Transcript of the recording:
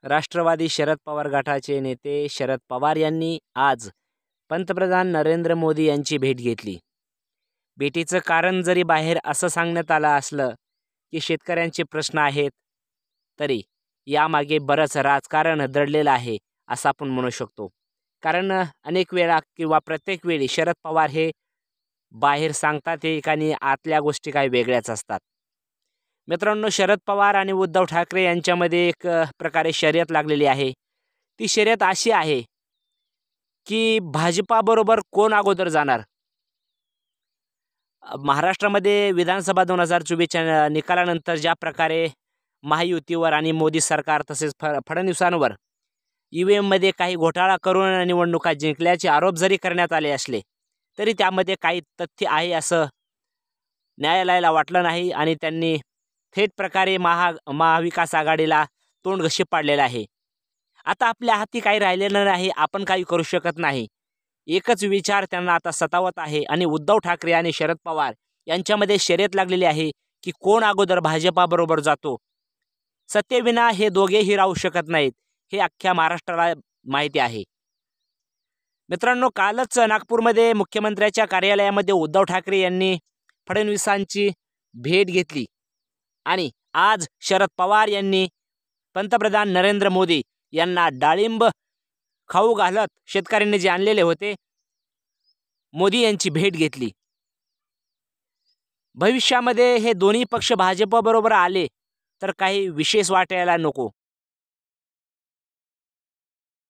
राष्ट्रवादी शरद पवार गटाचे नेते शरद पवार यांनी आज पंतप्रधान नरेंद्र मोदी यांची भेट घेतली. भेटीचं कारण जरी बाहेर असं सांगण्यात आलं असलं की शेतकऱ्यांचे प्रश्न आहेत, तरी यामागे बरंच राजकारण दडलेलं आहे असं आपण म्हणू शकतो. कारण अनेक वेळा किंवा प्रत्येक वेळी शरद पवार हे बाहेर सांगतात एक आणि आतल्या गोष्टी काही वेगळ्याच असतात. मित्रांनो, शरद पवार आणि उद्धव ठाकरे यांच्यामध्ये एक प्रकारे शर्यत लागलेली आहे. ती शर्यत अशी आहे की भाजपाबरोबर कोण अगोदर जाणार. महाराष्ट्रामध्ये विधानसभा 2024च्या निकालानंतर ज्या प्रकारे महायुतीवर आणि मोदी सरकार तसेच फडणवीसांवर EVM मध्ये काही घोटाळा करून निवडणुका जिंकल्याचे आरोप जरी करण्यात आले असले तरी त्यामध्ये काही तथ्य आहे असं न्यायालयाला वाटलं नाही आणि त्यांनी थेट प्रकारे महाविकास आघाडीला तोंड घशी पाडलेलं आहे. आता आपल्या हाती काही राहिलेलं नाही, आपण काही करू शकत नाही. एकच विचार त्यांना आता सतावत आहे आणि उद्धव ठाकरे आणि शरद पवार यांच्यामध्ये शर्यत लागलेली आहे की कोण अगोदर भाजपाबरोबर जातो. सत्तेविना हे दोघेही राहू शकत नाहीत, हे अख्ख्या महाराष्ट्राला माहिती आहे. मित्रांनो, कालच नागपूरमध्ये मुख्यमंत्र्याच्या कार्यालयामध्ये उद्धव ठाकरे यांनी फडणवीसांची भेट घेतली आणि आज शरद पवार यांनी पंतप्रधान नरेंद्र मोदी यांना डाळिंब खाऊ घालत शेतकऱ्यांनी जे आणलेले होते मोदी यांची भेट घेतली. भविष्यामध्ये हे दोन्ही पक्ष भाजपबरोबर आले तर काही विशेष वाटायला नको.